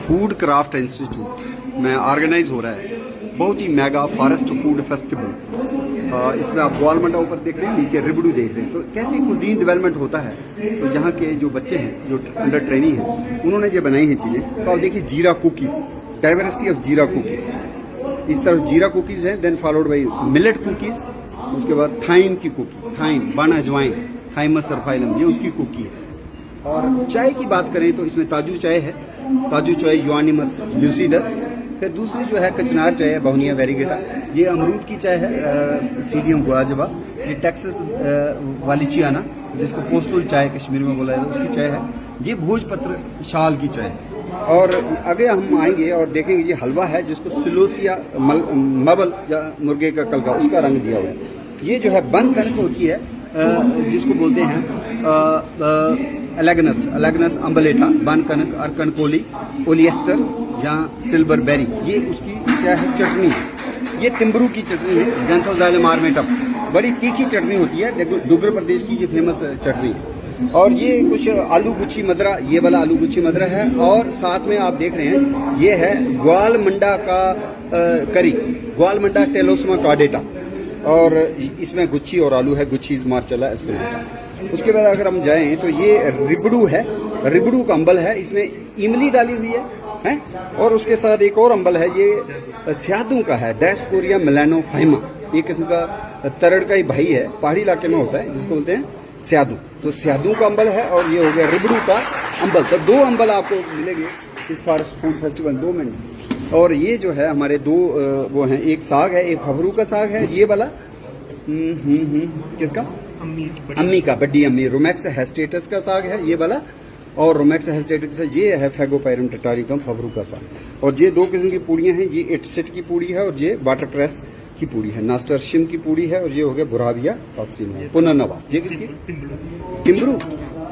Food craft institute में organise हो रहा है बहुत ही मेगा फॉरेस्ट फूड फेस्टिवल। इसमें आप ग्वालमंडा ऊपर देख रहे हैं, नीचे रिबड़ू देख रहे हैं। तो कैसे कुजीन डेवलपमेंट होता है, तो यहाँ के जो बच्चे हैं जो अंडर ट्रेनिंग हैं उन्होंने जो बनाई हैं चीज़ें। तो आप देखिए jeera cookies, diversity of jeera cookies, इस तरह जीरा कुकीज़ है, then followed by millet cookies, उसके बाद थाइम की कुकी, थाइम बाना अजवाइन, थाइमस सरफाइलम, ये उसकी कुकी है। और चाय की बात करें तो इसमें ताजू चाय है, ताजू चाय यूआनिमस ल्यूसिडस। फिर दूसरी जो है कचनार चाय है, बहुनिया वेरीगेटा। ये अमरूद की चाय है, सीडियम गुआजबा। ये टेक्सास वालिचियाना, जिसको पोस्तुल चाय कश्मीर में बोला जाता है, उसकी चाय है। ये भोजपत्र शाल की चाय है। और आगे हम आएंगे और देखेंगे ये हलवा है जिसको सिलोसिया मबल या मुर्गे का कलगा, उसका रंग दिया हुआ है। ये जो है बन कनक होती है, जिसको बोलते हैं एलेगनस अम्बलेटा, बन कनक, अरकनकोली, ओलिएस्टर, जहाँ सिल्वर बेरी, ये उसकी क्या है चटनी है। ये तिम्बरू की चटनी है, ज़ैंथोज़ाइलम आर्मेटम, बड़ी तीखी चटनी होती है, डुग्गर प्रदेश की ये फेमस चटनी है। और ये कुछ आलू गुच्छी मदरा, ये वाला आलू गुच्छी मदरा है। और साथ में आप देख रहे हैं ये है ग्वालमंडा का करी, ग्वालमंडा टेलोसमा कार्डेटा, और इसमें गुच्छी और आलू है, गुच्छी मार्चेला एस्पिनेटा। उसके बाद अगर हम जाएं तो ये रिबड़ू है, रिबड़ू का अम्बल है, इसमें इमली डाली हुई है? और उसके साथ एक और अम्बल है, ये स्यादू का है, डायस्कोरिया मेलानोफाइमा। एक किस्म का तरड़ का ही भाई है, पहाड़ी इलाके में होता है, जिसको बोलते हैं स्यादू। तो स्यादू का अम्बल है और ये हो गया रिबड़ू का अम्बल। तो दो अम्बल आपको मिलेंगे इस फॉरेस्ट फूड फेस्टिवल 2 मिनट। और ये जो है हमारे दो वो हैं, एक साग है, एक फबरू का साग है, ये वाला किसका, अम्मी का, बड्डी अम्मी, रोमैक्स हेस्टेटस का साग है ये वाला। और रोमैक्स हेस्टेटस ये है फैगोपायरम टटारिकम, फबरू का साग। और ये 2 किस्म की पूड़ियां हैं, ये इटसेट की पूड़ी है और ये वाटर प्रेस की पूड़ी है, नास्टरशिम की पूड़ी है, और ये हो गया बुराविया टॉक्सिन है, पुनर्नवा। ये किसकी, टिम्बरू,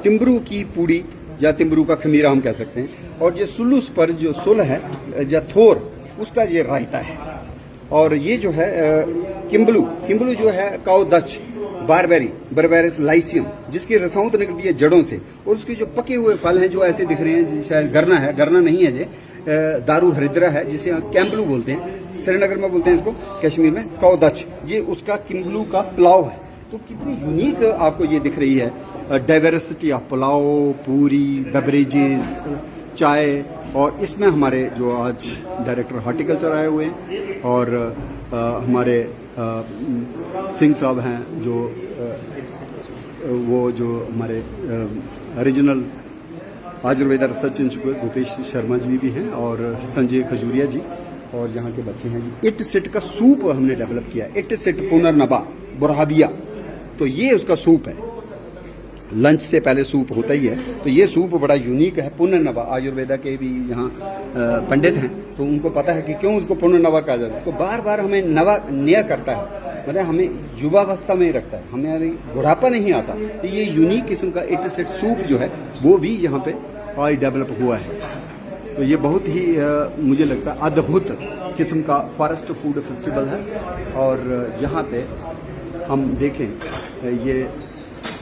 टिम्बरू की पूड़ी या टिम्बरू का खमीरा हम कह सकते हैं। और ये सुलूस पर जो सुल है या थोर, उसका ये रायता है। और ये जो है किम्बलू, किम्बलू जो है काउ दच, बारबेरी, बर्बेरिस लाइसियम, जिसकी रसौंत निकलती है जड़ों से, और उसके जो पके हुए फल हैं जो ऐसे दिख रहे हैं, शायद गरना है, गरना नहीं है, ये दारू हरिद्रा है, जिसे कैम्बलू बोलते हैं, श्रीनगर में बोलते हैं इसको, कश्मीर में कौदच। ये उसका किम्बलू का पुलाव है। तो कितनी यूनिक आपको ये दिख रही है डाइवर्सिटी ऑफ पुलाव, पूरी, बेवरेजेस, चाय। और इसमें हमारे जो आज डायरेक्टर हॉर्टिकल्चर आए हुए हैं, और हमारे सिंह साहब हैं जो वो जो हमारे regional Ayurveda research institute, Bhupesh Sharma ji भी हैं, और संजय खजूरिया जी, और यहाँ के बच्चे हैं जी। इट सेट का सूप हमने डेवलप किया, इट सेट पुनर्नबा बुरहाबिया। तो ये उसका सूप है, लंच से पहले सूप होता ही है। तो ये सूप बड़ा यूनिक है, पुनर्नवा। आयुर्वेदा के भी यहाँ पंडित हैं, तो उनको पता है कि क्यों उसको पुनर्नवा कहा जाता है। इसको बार बार हमें नवा नया करता है, मतलब हमें युवावस्था में रखता है, हमें बुढ़ापा नहीं आता। तो ये यूनिक किस्म का इट सेट सूप जो है वो भी यहाँ पे आज डेवलप हुआ है। तो ये बहुत ही मुझे लगता है अद्भुत किस्म का फॉरेस्ट फूड फेस्टिवल है। और यहाँ पे हम देखें, ये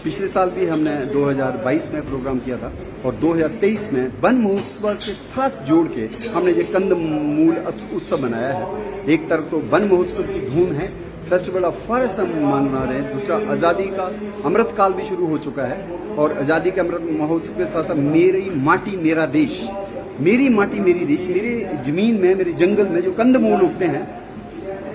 पिछले साल भी हमने 2022 में प्रोग्राम किया था, और 2023 में वन महोत्सव के साथ जोड़ के हमने ये कंदमूल उत्सव बनाया है। एक तरफ तो वन महोत्सव की धूम है, फेस्टिवल ऑफ फॉरेस्ट हम मना रहे हैं, दूसरा आज़ादी का अमृत काल भी शुरू हो चुका है। और आज़ादी के अमृत महोत्सव के साथ साथ मेरी माटी मेरा देश, मेरी माटी मेरी देश, मेरी जमीन में, मेरे जंगल में जो कंदमूल उगते हैं,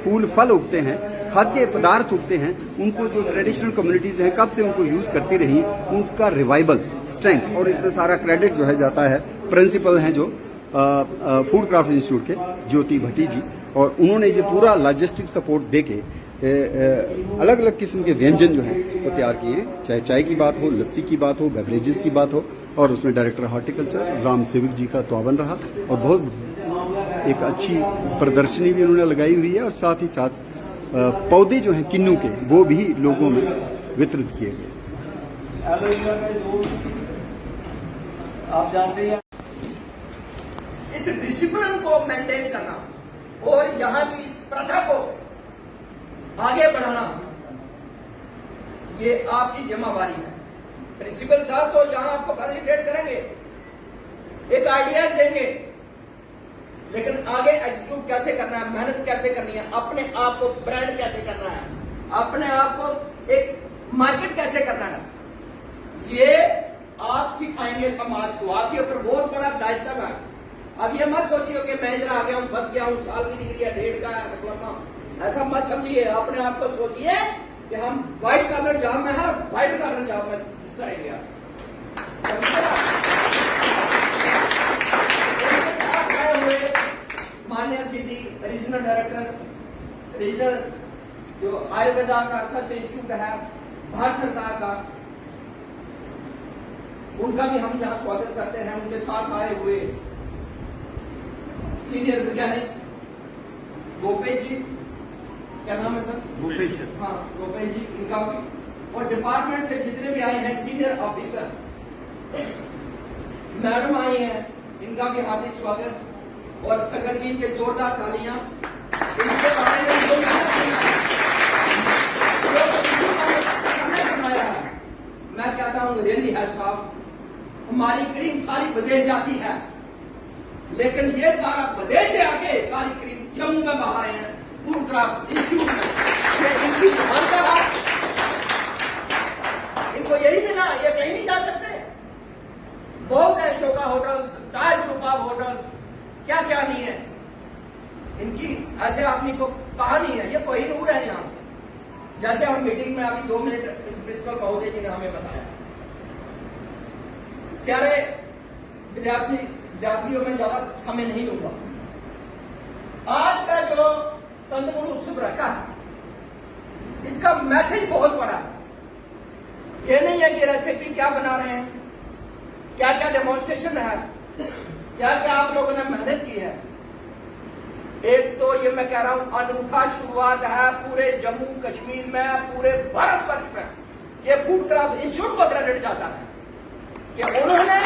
फूल फल उगते हैं, खाद्य पदार्थ उगते हैं, उनको जो ट्रेडिशनल कम्युनिटीज हैं कब से उनको यूज करती रही, उनका रिवाइवल, स्ट्रेंथ। और इसमें सारा क्रेडिट जो है जाता है, प्रिंसिपल हैं जो फूड क्राफ्ट इंस्टीट्यूट के ज्योति भट्टी जी, और उन्होंने ये पूरा लॉजिस्टिक सपोर्ट देके अलग अलग किस्म के व्यंजन जो हैं वो तैयार किए हैं, चाहे चाय की बात हो, लस्सी की बात हो, बेवरेजेस की बात हो। और उसमें डायरेक्टर हॉर्टिकल्चर राम सेवक जी का तवावन रहा, और बहुत एक अच्छी प्रदर्शनी भी उन्होंने लगाई हुई है। और साथ ही साथ पौधे जो हैं किन्नू के, वो भी लोगों में वितरित किए गए। आप जानते हैं इस डिसिप्लिन को मेंटेन करना और यहाँ की इस प्रथा को आगे बढ़ाना, ये आपकी जिम्मेवारी है। प्रिंसिपल साहब तो यहाँ आपको फैसिलिटेट करेंगे, एक आइडियाज देंगे, लेकिन आगे एग्जीक्यूट कैसे करना है, मेहनत कैसे करनी है, अपने आप को ब्रांड कैसे करना है, अपने आप को एक मार्केट कैसे करना है, ये आप सिखाएंगे समाज को। आपके ऊपर बहुत बड़ा दायित्व है। अब ये मत सोचिए कि मैं इधर आ गया हूं, फंस गया हूं, साल की डिग्री है, 1.5 का है, डिप्लोमा, ऐसा मत समझिए। अपने आप को सोचिए कि हम व्हाइट कलर जॉब में है, व्हाइट कलर जॉब में करेंगे। मान्य अतिथि रीजनल डायरेक्टर, रीजनल जो आयुर्वेदा का रिसर्च इंस्टीट्यूट है भारत सरकार का, उनका भी हम यहाँ स्वागत करते हैं। उनके साथ आए हुए सीनियर वैज्ञानिक गोपेश जी, क्या नाम है सर? गोपेश। हाँ, गोपेश जी, इनका भी, और डिपार्टमेंट से जितने भी आए हैं सीनियर ऑफिसर, मैडम आई हैं, इनका भी हार्दिक स्वागत। और फैकल्टी के जोरदार तालियां इनके बारे में जो मैं कहता हूं रियली हेड्स ऑफ। हमारी क्रीम सारी विदेश जाती है, लेकिन ये सारा विदेश से आके सारी क्रीम जम्मू में बहा रहे हैं, फूडक्राफ्ट इंस्टीट्यूट में। ये इनकी मानता है, इनको यही मिला, ये कहीं नहीं जा सकते। बहुत है शोका होटल्स, टायर ग्रुप ऑफ होटल्स, क्या क्या नहीं है इनकी, ऐसे आदमी को कहा नहीं है। ये कोई नूर है यहाँ, जैसे हम मीटिंग में अभी 2 मिनट प्रिंसिपल महोदय जी ने हमें बताया। प्यारे विद्यार्थियों में ज्यादा समय नहीं लूंगा। आज का जो कंदमूल उत्सव रखा है, इसका मैसेज बहुत बड़ा है। ये नहीं है कि रेसिपी क्या बना रहे हैं, क्या क्या डेमोन्स्ट्रेशन है, क्या क्या आप लोगों ने मेहनत की है। एक तो ये मैं कह रहा हूं अनूठा शुरुआत है पूरे जम्मू कश्मीर में, पूरे भारतवर्ष में। ये फूड क्राफ्ट इंस्टीट्यूट को क्रेडिट जाता है कि उन्होंने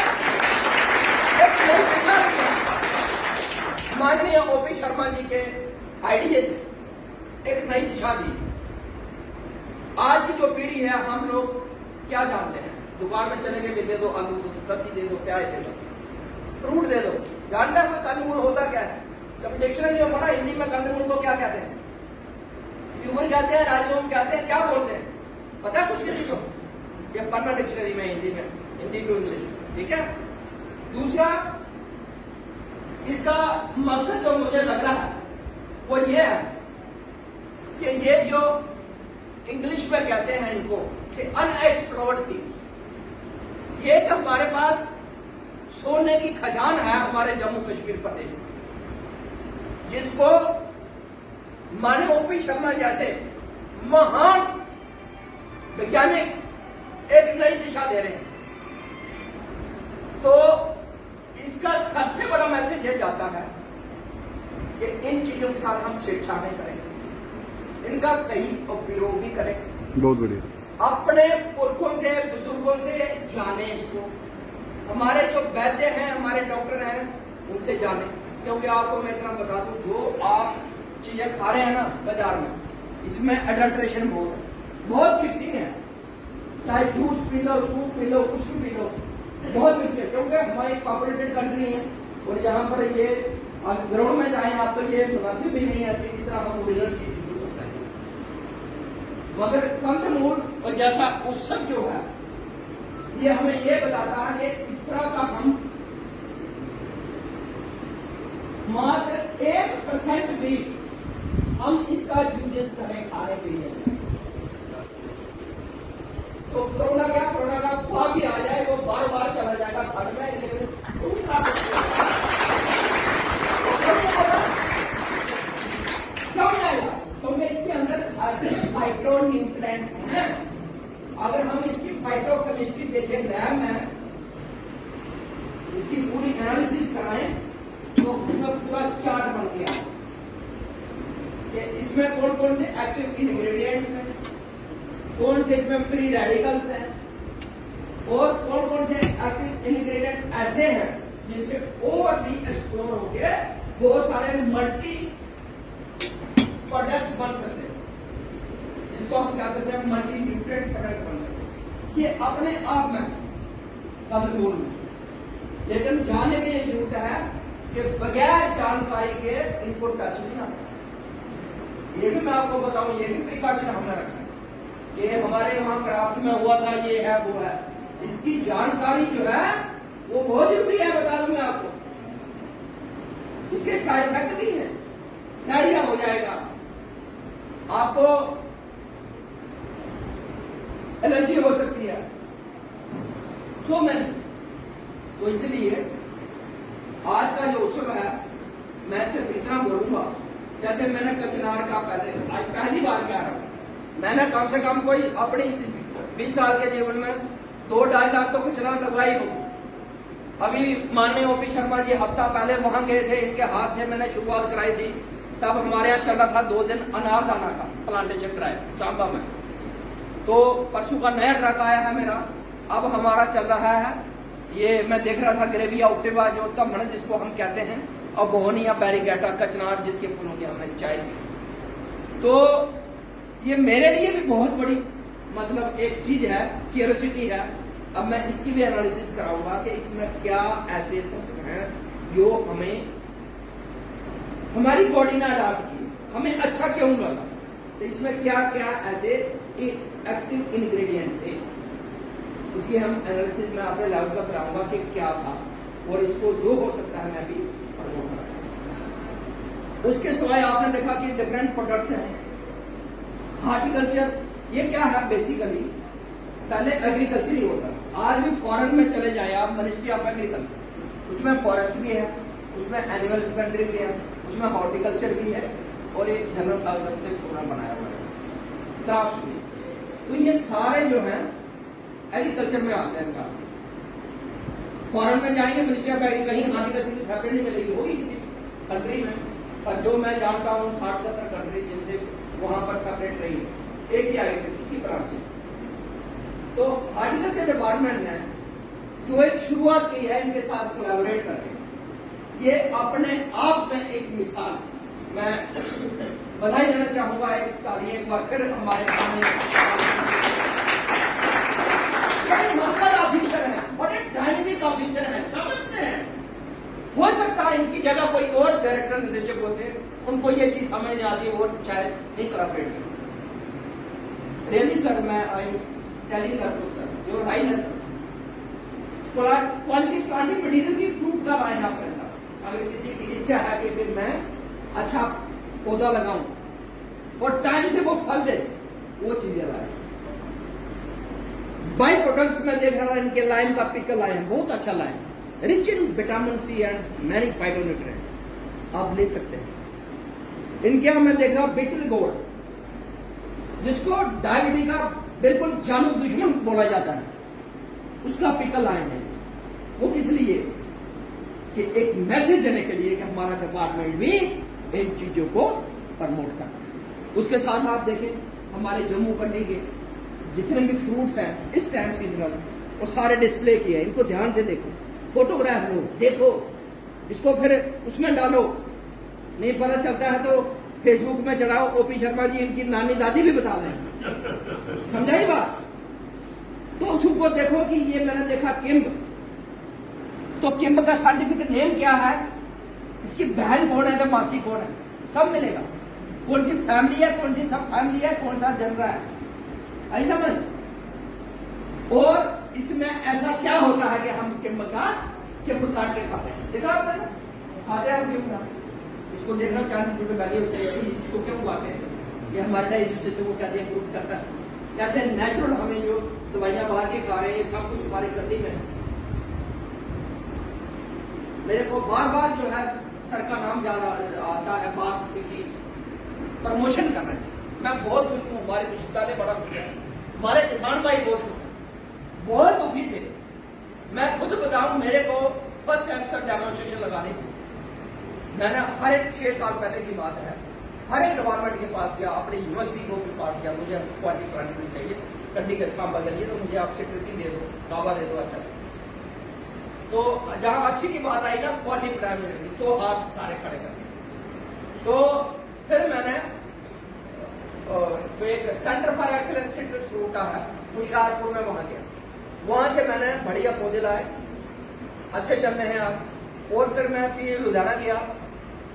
एक नई दिशा दी। माननीय ओपी शर्मा जी के आइडिया से एक नई दिशा दी। आज की जो पीढ़ी है, हम लोग क्या जानते हैं? दुकान में चलेंगे भी दे दो आलू, सब्जी दे दो, प्याज दे दो, फ्रूट दे दो। जानता है कंदमूल होता क्या है? जब डिक्शनरी में पढ़ा हिंदी में कंदमूल को क्या कहते हैं? ट्यूबर कहते हैं, राजोम कहते हैं, क्या बोलते हैं पता है कुछ किसी को? ये पढ़ना डिक्शनरी में, हिंदी में, हिंदी टू इंग्लिश, ठीक है। दूसरा, इसका मकसद जो मुझे लग रहा है वो ये है कि ये जो इंग्लिश में कहते हैं इनको कि अनएक्सप्लोर्ड थी, ये कि हमारे पास सोने की खजान है हमारे जम्मू कश्मीर प्रदेश में, जिसको माननीय ओपी शर्मा जैसे महान वैज्ञानिक एक नई दिशा दे रहे हैं। तो इसका सबसे बड़ा मैसेज यह जाता है कि इन चीजों के साथ हम छेड़छाड़ नहीं करें, इनका सही उपयोग भी करें। बहुत बढ़िया। अपने पुरखों से, बुजुर्गों से जाने इसको। हमारे जो वैद्य हैं, हमारे डॉक्टर हैं, उनसे जाने। क्योंकि आपको मैं इतना बता दूं, जो आप चीजें खा रहे हैं ना बाजार में, इसमें एडल्ट्रेशन बहुत मिक्सिंग है। चाहे juice P low, soup P low, कुछ भी पी लो, बहुत मिक्स है। क्योंकि हमारी एक पॉपुलेटेड कंट्री है और यहाँ पर ये ग्राउंड में जाए आप तो ये मुनासिब भी नहीं है कि जितना हम ओरिजिनल चीज हो सकता है। मगर कंदमूल और जैसा उत्सव जो है, ये हमें ये बताता है कि इस तरह का हम मात्र 1% भी हम इसका यूजेस करें खाने पीने में, तो कोरोना का कोई भी आ जाए वो बार बार चला जाएगा घर में। लेकिन क्यों नहीं आएगा? क्योंकि इसके अंदर ऐसे फाइटो न्यूट्रिएंट्स हैं। अगर हम इसकी फाइटो केमिस्ट्री देखें लैब में, इसकी पूरी एनालिसिस कराएं, तो उसका पूरा चार्ट बन गया कि इसमें कौन कौन से एक्टिव इंग्रेडिएंट्स हैं, कौन से इसमें फ्री रेडिकल्स हैं, और कौन कौन से एक्टिव इंग्रेडिएंट ऐसे हैं जिनसे और भी एक्सप्लोर होके बहुत सारे मल्टी प्रोडक्ट्स बन सकते हैं, जिसको हम कह सकते हैं मल्टी न्यूट्रिएंट प्रोडक्ट बन सकते हैं। ये अपने आप में कंदमूल में, लेकिन जानने की जरूरत है कि बगैर जानकारी के इनको टच नहीं आता। ये भी मैं आपको बताऊं, ये भी प्रिकॉशन हमने रखा है कि हमारे वहां क्राफ्ट में हुआ था, ये है वो है, इसकी जानकारी जो है वो बहुत जरूरी है। बता दूं मैं आपको, इसके साइड इफेक्ट भी है, डायरिया हो जाएगा, आपको एलर्जी हो सकती है, सो मैंने। तो इसलिए आज का जो उत्सव है, मैं सिर्फ इतना बोलूंगा, जैसे मैंने कचनार का आज पहली बार कह रहा हूं, मैंने कम से कम कोई अपनी इस 20 साल के जीवन में 2-2.5 लाख तो कचनार लगवाई हो। अभी माननीय ओपी शर्मा जी हफ्ता पहले वहां गए थे, इनके हाथ से मैंने शुरुआत कराई थी। तब हमारे यहाँ चल रहा था 2 दिन अनारदाना का प्लांटेशन ड्राइव सांबा में। तो परसों का नया ट्रक आया है मेरा, अब हमारा चल रहा है, ये मैं देख रहा था ग्रेविया उक्टिवा जो तमण जिसको हम कहते हैं, और गोहनिया बैरिगेटा कचनार जिसके फूलों की हमने चाय की। तो ये मेरे लिए भी बहुत बड़ी मतलब एक चीज है, क्यूरियोसिटी है। अब मैं इसकी भी एनालिसिस कराऊंगा कि इसमें क्या ऐसे तत्व हैं जो हमें हमारी बॉडी ने अडॉप्ट की, हमें अच्छा क्यों लगा, तो इसमें क्या क्या ऐसे एक्टिव इंग्रेडिएंट थे, इसकी हम एनालिसिस में अपने लेवल पर कराऊंगा कि क्या था, और इसको जो हो सकता है मैं भी प्रमोट कराऊंगा। उसके सिवाय आपने देखा कि डिफरेंट प्रोडक्ट्स हैं। हार्टिकल्चर ये क्या है, बेसिकली पहले एग्रीकल्चर ही होता है। आज भी फॉरेन में चले जाए आप, मिनिस्ट्री ऑफ एग्रीकल्चर, उसमें फॉरेस्ट भी है, उसमें एनिमल हस्बेंड्री भी है, उसमें हॉर्टिकल्चर भी है, और एक जनरल एग्रीकल्चर प्रोग्राम बनाया हुआ है, क्राफ्ट भी। तो ये सारे जो हैं एग्रीकल्चर में आते हैं सारे। फॉरेन में जाएंगे मिनिस्ट्री ऑफ एग्रीकल्चर, कहीं हॉर्टिकल्चर की सेपरेट नहीं मिलेगी, होगी किसी कंट्री में, पर जो मैं जानता हूँ 60-70 कंट्री जिनसे वहां पर सेपरेट रही है, एक ही आएगी उसकी ब्रांच है। तो हॉर्टिकल्चर डिपार्टमेंट ने जो एक शुरुआत की है इनके साथ कोलैबोरेट करके, ये अपने आप में एक मिसाल, मैं बधाई देना चाहूंगा, एक ताली एक बार फिर हमारे सामने लोकल ऑफिसर हैं, बड़े डायनेमिक ऑफिसर हैं, समझते हैं। हो सकता है इनकी जगह कोई और डायरेक्टर निदेशक होते, उनको ये चीज समझ नहीं आती, वो शायद नहीं कोलैबोरेट करते। रियली सर, मैं I telling sir, your Highness, quality starting material की फ्रूट का लाइन आपके साथ, अगर किसी की इच्छा है कि फिर मैं अच्छा पौधा लगाऊं और टाइम से वो फल दे, वो चीजें लाए। बाई प्रोडक्ट्स में देख रहा था इनके लाइन का पिकल लाइन बहुत अच्छा line, rich in vitamin C and many phytonutrients, आप ले सकते हैं। इनके यहां मैं देख रहा हूं बिटर गोल्ड, जिसको डायबिटीज का बिल्कुल जानू दुश्मन बोला जाता है, उसका पिकल लाइन है। वो किस लिए, कि एक मैसेज देने के लिए कि हमारा डिपार्टमेंट भी इन चीजों को प्रमोट करता है। उसके साथ आप देखें हमारे जम्मू कंडी के जितने भी फ्रूट्स हैं इस टाइम सीजनल, वो सारे डिस्प्ले किए, इनको ध्यान से देखो, फोटोग्राफ लो, देखो, इसको फिर उसमें डालो, नहीं पता चलता है तो फेसबुक में चढ़ाओ, ओपी शर्मा जी इनकी नानी दादी भी बता दें, समझाई बात। तो उसको देखो कि ये मैंने देखा किम्ब, तो किम्ब का साइंटिफिक नेम क्या है, इसकी बहन कौन है तो मासी कौन है, सब मिलेगा, कौन सी फैमिली है, कौन सी सब फैमिली है, कौन सा जनरा है, ऐसा समझ। और इसमें ऐसा क्या होता है कि हम किम्ब काट के खाते हैं, देखा आपने, खाते हैं हम किम्ब काट, इसको देखना चाहिए वैल्यू होती है, इसको क्यों उगाते हैं, ये हमारे डाइजेशन सिस्टम को कैसे इम्प्रूव करता है, कैसे नेचुरल हमें जो दवाइयां बाहर के खा रहे हैं ये सब कुछ हमारी गड्डी में। मेरे को बार बार जो है सर का नाम ज्यादा आता है, बात की प्रमोशन कर रहे हैं, मैं बहुत खुश हूँ, हमारे रिश्तेदार बड़ा खुश है, हमारे किसान भाई बहुत खुश है, बहुत दुखी थे। मैं खुद बताऊं, मेरे को फर्स्ट कैंसर डेमोन्स्ट्रेशन लगानी थी, मैंने हर एक 6 साल पहले की बात है, हर एक डिपार्टमेंट के पास गया, अपनी यूनिवर्सिटी को भी पास किया, मुझे क्वालिटी प्लांट चाहिए, कंडी का सांबा करिए तो मुझे आप सिट्रसी दे दो, काबा दे दो, अच्छा। तो जहां अच्छी की बात आई ना, क्वालिटी प्लान मिलेगी, तो हाथ सारे खड़े कर दिए। तो फिर मैंने तो एक centre for excellence citrus fruit का है हुशियारपुर में, वहां गया, वहां से मैंने बढ़िया पौधे लाए, अच्छे चल रहे हैं आप, और फिर मैं पीए लुधियाना गया।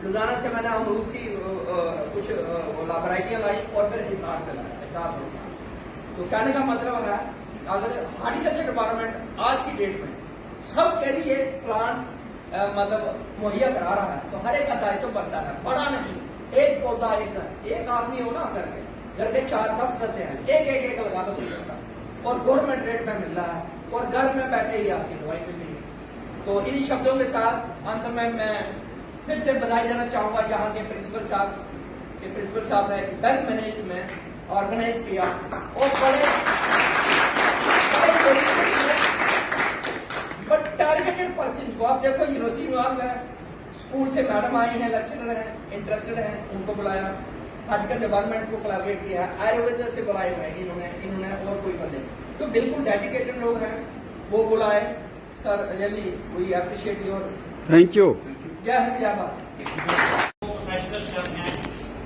लुधियाना से मैंने अमरूद की कुछ वैरायटियाँ लाई और फिर हिसार से लाया, हिसार से। तो कहने का मतलब है अगर हार्टिकल्चर डिपार्टमेंट आज की डेट में सबके लिए प्लांट्स मतलब मुहैया करा रहा है, तो हर एक का दायित्व बनता है। बड़ा नहीं, एक पौधा एक घर, एक आदमी हो ना घर के 4-10 सदस्य हैं, एक लगा दो और गवर्नमेंट रेट में मिल रहा है और घर में बैठे ही आपकी दवाई मिल रही है। तो इन्हीं शब्दों के साथ अंत में मैं फिर से बधाई देना चाहूंगा यहाँ के प्रिंसिपल साहब ने वेल मैनेज्ड में ऑर्गेनाइज किया और बट टारगेटेड पर्सन को आप देखो यूनिवर्सिटी में आप है, स्कूल से मैडम आई हैं, लेक्चरर हैं, इंटरेस्टेड हैं, उनको बुलाया, हार्टिकल डिपार्टमेंट को कोलैबोरेट किया है, आयुर्वेद से बुलाए हुए इन्होंने और कोई बंदे तो बिल्कुल डेडिकेटेड लोग हैं, वो बुलाए। Sir really we appreciate your, thank you. Jai Hind जय भारत। प्रोफेशनल शेफ हैं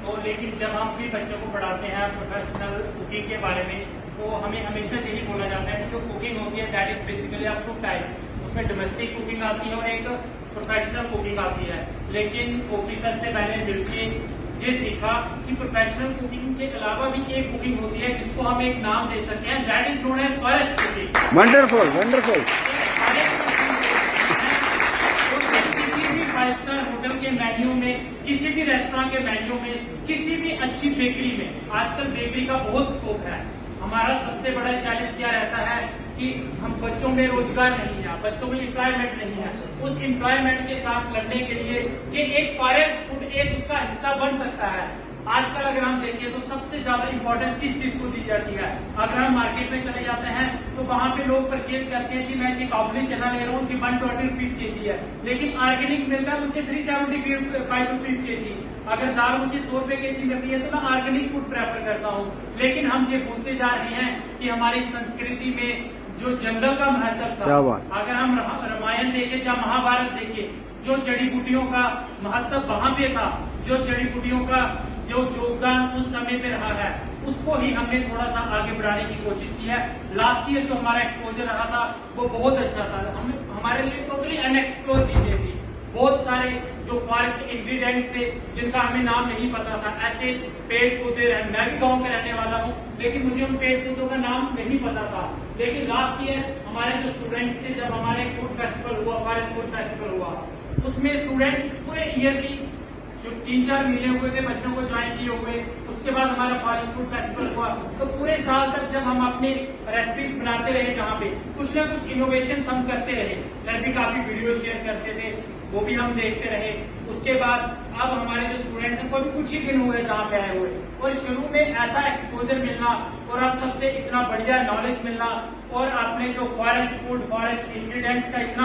तो लेकिन जब हम भी बच्चों को पढ़ाते हैं प्रोफेशनल कुकिंग के बारे में तो हमें हमेशा यही बोला जाता है कि जो कुकिंग होती है दैट इज बेसिकली आप टू टाइप्स, उसमें डोमेस्टिक कुकिंग आती है और एक प्रोफेशनल कुकिंग आती है। लेकिन ओपी सर से मैंने मिलकर ये सीखा कि प्रोफेशनल कुकिंग के अलावा भी एक कुकिंग होती है जिसको हम एक नाम दे सकते हैं, that is known as forest cooking. Wonderful wonderful. किसी भी 5 स्टार होटल के मेन्यू में, किसी भी रेस्टोरेंट के मेन्यू में, किसी भी अच्छी बेकरी में, आजकल बेकरी का बहुत स्कोप है। हमारा सबसे बड़ा चैलेंज क्या रहता है कि हम बच्चों में रोजगार नहीं है, बच्चों में एम्प्लॉयमेंट नहीं है। उस एम्प्लॉयमेंट के साथ लड़ने के लिए ये एक फॉरेस्ट फूड एक उसका हिस्सा बन सकता है। आजकल अगर हम देखें तो सबसे ज्यादा इंपॉर्टेंस किस चीज को दी जाती है? अगर हम मार्केट में चले जाते हैं तो वहां पे लोग परचेज करते हैं जी मैं जी काबुली चना ले रहा हूँ जी 120 रुपीज के जी है, लेकिन ऑर्गेनिक मिलता है मुझे 375 रुपीज के जी। अगर दाल मुझे 100 रुपए के जी मिल रही है तो मैं ऑर्गेनिक फूड प्रेफर करता हूँ। लेकिन हम ये भूलते जा रहे हैं कि हमारी संस्कृति में जो जंगल का महत्व था, अगर हम रामायण देखें या महाभारत देखें, जो जड़ी बूटियों का महत्व वहां पे था, जो जड़ी बूटियों का जो योगदान उस समय पे रहा है, उसको ही हमने थोड़ा सा आगे बढ़ाने की कोशिश की है। लास्ट ईयर जो हमारा एक्सपोजर रहा था वो बहुत अच्छा था, हमारे लिए टोटली अनएक्सप्लोर चीजें थी। बहुत सारे जो फॉरेस्ट इंग्रेडिएंट्स थे जिनका हमें नाम नहीं पता था, ऐसे पेड़ पौधे मैं भी गाँव का रहने वाला हूँ लेकिन मुझे उन पेड़ पौधों का नाम नहीं पता था। लेकिन लास्ट ईयर हमारे जो स्टूडेंट्स थे, जब हमारे फूड फेस्टिवल हुआ, फॉरेस्ट फूड फेस्टिवल हुआ, उसमें स्टूडेंट्स पूरे ईयरली जो 3-4 महीने हुए थे बच्चों को ज्वाइन किए हुए, उसके बाद हमारा फॉरेस्ट फूड फेस्टिवल हुआ। तो पूरे साल तक जब हम अपने रेसिपीज बनाते रहे, जहाँ पे कुछ ना कुछ इनोवेशन हम करते रहे, सर भी काफी वीडियो शेयर करते थे, वो भी हम देखते रहे। उसके बाद अब हमारे जो स्टूडेंट्स हैं वो भी कुछ ही दिन हुए जहाँ पे आए हुए, और शुरू में ऐसा एक्सपोजर मिलना और अब सबसे इतना बढ़िया नॉलेज मिलना और आपने जो फॉरेस्ट फूड, फॉरेस्ट इंग्रेडिएंट्स का इतना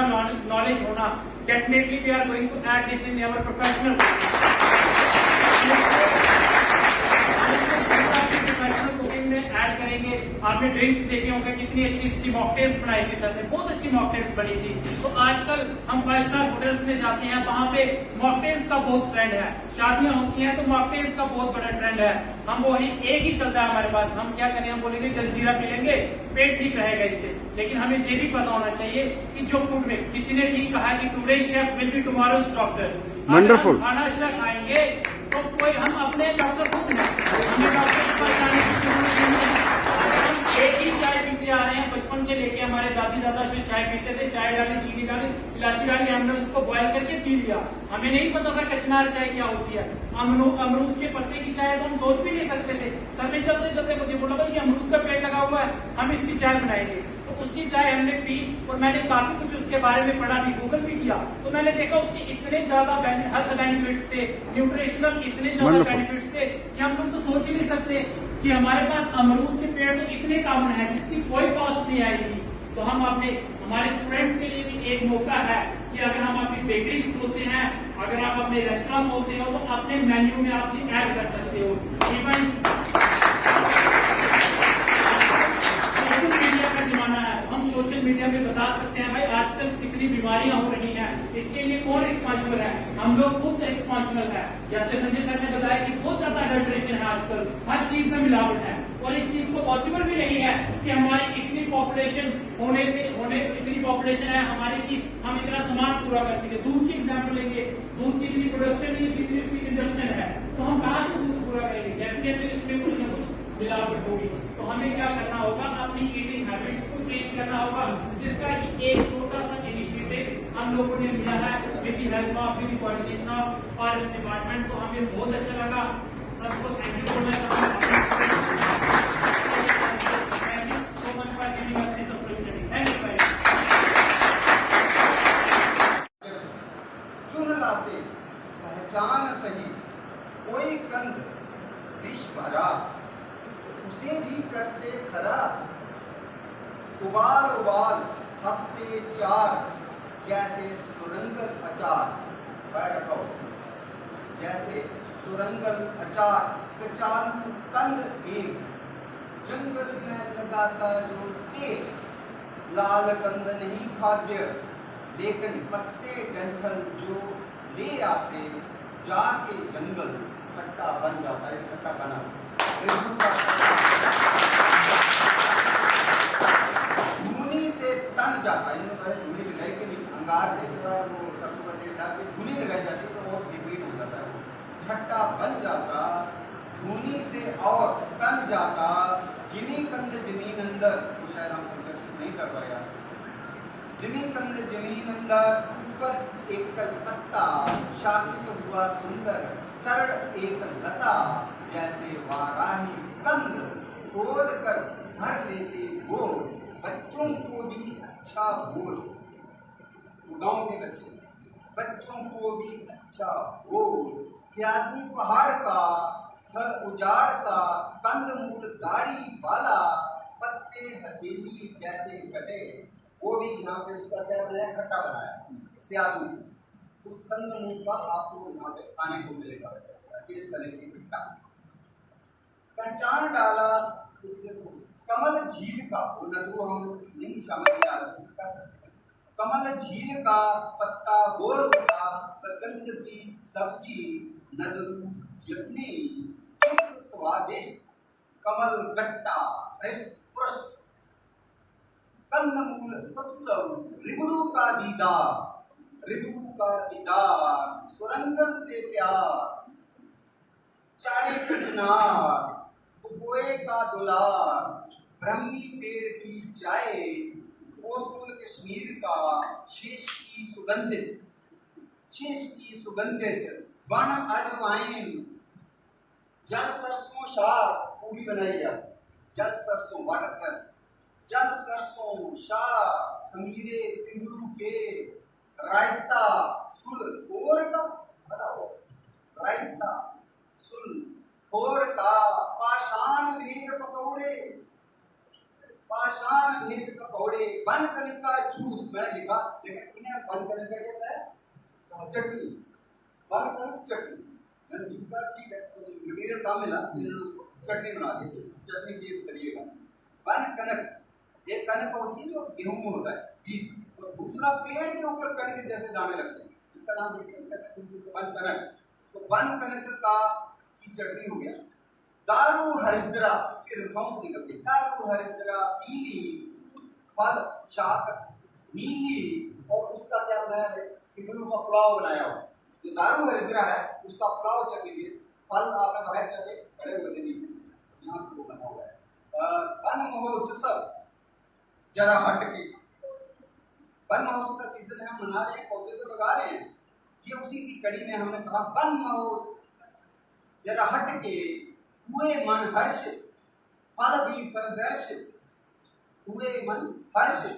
नॉलेज होना, definitely we are going to add this in our professional cooking में ऐड करेंगे। आपने ड्रिंक्स देखे होंगे, कितनी अच्छी इसकी मॉकटेल्स बनाई थी सर ने, बहुत अच्छी मॉकटेल्स बनी थी। तो आजकल हम 5 स्टार होटल्स में जाते हैं, वहां पे मॉकटेल्स का बहुत ट्रेंड है, शादियां होती हैं तो मॉकटेल्स का बहुत बड़ा ट्रेंड है। हम वही एक ही चलता है हमारे पास, हम क्या करें, हम बोलेंगे जलजीरा पी लेंगे, पेट ठीक रहेगा इससे। लेकिन हमें ये भी पता होना चाहिए कि जो फूड में, किसी ने ठीक कहा कि today chef will be tomorrow's doctor. Wonderful. खाना अच्छा खाएंगे तो कोई हम अपने डॉक्टर खुद हैं, हमें डॉक्टर के पास जाने की जरूरत नहीं है। एक ही चाय पीते आ रहे हैं, बचपन से लेके हमारे दादी दादा जो चाय पीते थे, चाय डाली, चीनी डाली, इलायची डाली, हमने उसको बॉयल करके पी लिया। हमें नहीं पता था कचनार चाय क्या होती है। अमरूद के पत्ते की चाय तो हम सोच भी नहीं सकते थे। सर ने चलते चलते मुझे बोला भाई ये अमरूद का पेड़ लगा हुआ है, हम इसकी चाय बनाएंगे। तो उसकी चाय हमने पी और मैंने काफी कुछ उसके बारे में पढ़ा भी, गूगल भी किया, तो मैंने देखा उसके इतने ज्यादा हेल्थ बेनिफिट्स थे, न्यूट्रिशनल इतने ज्यादा बेनिफिट्स थे कि हम लोग तो सोच ही नहीं सकते कि हमारे पास अमरूद के पेड़ तो इतने कॉमन है जिसकी कोई कॉस्ट नहीं आएगी। तो हम हमारे स्टूडेंट्स के लिए भी एक मौका है कि अगर हम अपनी बेकरी खोलते हैं, अगर आप अपने रेस्टोरेंट खोलते हो तो अपने मेन्यू में आप चीज ऐड कर सकते हो। इवन सोशल मीडिया का जमाना है, हम सोशल मीडिया में बता सकते हैं भाई आजकल कितनी बीमारियां हो रही हैं, इसके लिए कौन रिस्पॉन्सिबल है? हम लोग खुद रिस्पॉन्सिबल है। जैसे संजय सर ने बताया कि बहुत ज्यादा अडल्ट्रेशन है आजकल, हर चीज में मिलावट है और इस चीज को पॉसिबल भी नहीं है कि हमारी इतनी पॉपुलेशन इतनी पॉपुलेशन है हमारी कि हम इतना सामान पूरा कर सके। दूध की एग्जाम्पल लेंगे, दूध की भी प्रोडक्शन में जितनी उसकी कंजम्पशन है, तो हम कहाँ से दूध पूरा करेंगे? डेफिनेटली उसमें कुछ न कुछ मिलावट होगी। तो हमें क्या करना होगा? अपनी ईटिंग हैबिट्स को चेंज करना होगा, जिसका एक छोटा सा इनिशिएटिव हम लोगों ने लिया है with the help of with the coordination of forest department. तो हमें बहुत अच्छा लगा, सबको thank you so much for giving us this opportunity. Thank you very much. चुन लाते पहचान सही कोई कंद विष भरा, उसे भी करते खरा। उबाल उबाल हफ्ते 4 जैसे सुरंगल अचार। पैर रखो, जैसे सुरंगल अचार। कचालू कंद एक जंगल में लगाता जो टेक। लाल कंद नहीं खाद्य, लेकिन पत्ते डंठल जो ले आते जाके जंगल, खट्टा बन जाता है। खट्टा बना धुनी से तन जाता है। इन्होंने पहले धुनी लगाई कि नहीं, अंगार में थोड़ा वो सरसों का तेल डाल के धुनी लगाई जाती है तो और डिप्लीट हो जाता है। खट्टा बन जाता धुनी से और तन जाता। जिमी कंद जमीन अंदर, वो शायद हम प्रदर्शित नहीं कर पाए। जिमी कंद जमीन अंदर, ऊपर एक पत्ता, शाकित हुआ सुंदर। तरड़ एक लता, जैसे वाराही कंद। खोद कर भर लेते बोर, बच्चों को भी अच्छा बोल। गाँव के बच्चों को भी अच्छा बोल। स्यादी पहाड़ का स्थल उजाड़ सा, कंद मूल दाढ़ी वाला। पत्ते हथेली जैसे कटे, वो भी यहाँ पे उसका क्या बनाया? खट्टा बनाया। स्यादू उस कंद मूल का आपको यहाँ पे खाने को मिलेगा, टेस्ट करने की खट्टा। पहचान डाला कमल झील का, वो नदरू हम नहीं शामिल किया कर सकते। कमल झील का पत्ता गोल उठा, प्रगंध की सब्जी नदरू चटनी। चिप्स स्वादिष्ट, कमल गट्टा हृष्ट पुष्ट। कंदमूल उत्सव, रिबड़ू का दीदार। रिबड़ू का दीदार, सुरंगल से प्यार। चाय कचनार, बुकोए का दुलार। ब्रह्मी पेड़ की चाय, कोस्टुल कश्मीर का। शेष की सुगंधित, शेष की सुगंधित। वन अजवाइन, जल सरसों शाक पूरी बनाई जाती। जल सरसों वाटरक्रस, जल सरसों शाक खमीरे तिंगरू के। रायता सुल फोर का, रायता सुल फोर का। पाषाण भेद पकौड़े, पाषाण भेद पकौड़े। वन कनिका जूस मैंने लिखा, लेकिन इन्हें वन कनिका कहता है चटनी। वन कनिक चटनी मैंने जूस का, ठीक है, तो मटेरियल काम मिला, इन्होंने उसको चटनी बना दी। चटनी टेस्ट करिएगा। वन कनक, एक कनक होती है जो गेहूं में होता है बीज, और दूसरा पेड़ के ऊपर कणक जैसे दाने लगते हैं, जिसका नाम देखते हैं कैसे खूबसूरत वन कनक। तो वन कनक का की चटनी हो गया। दारू हरिद्रा, जिसके रसों निकलती है। दारू हरिद्रा पीली, फल शाक नीली, और उसका क्या बनाया है? पिपलू का पुलाव बनाया हुआ। जो दारू हरिद्रा है उसका पुलाव चखिए। फल आपने बाहर चखे बड़े हुए यहाँ को बना हुआ है। वन महोत्सव, जरा हटके। वन महोत्सव का सीजन है, हम मना रहे हैं, पौधे तो लगा रहे हैं। ये उसी की कड़ी में हमने कहा वन महोत्सव जरा हटके। हुए मन हर्षित, फल भी प्रदर्शित। हुए मन हर्षित,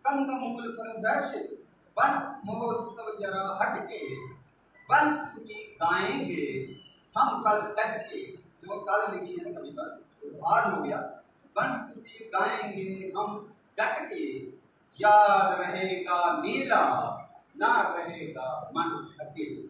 कंदमूल प्रदर्शित। वन महोत्सव जरा हटके, वन स्तुति गाएंगे हम कल तट के। जो कल लिखी है कविता, तो आज हो गया। वन स्तुति गाएंगे हम डट के। याद रहेगा मेला, ना रहेगा मन अकेला।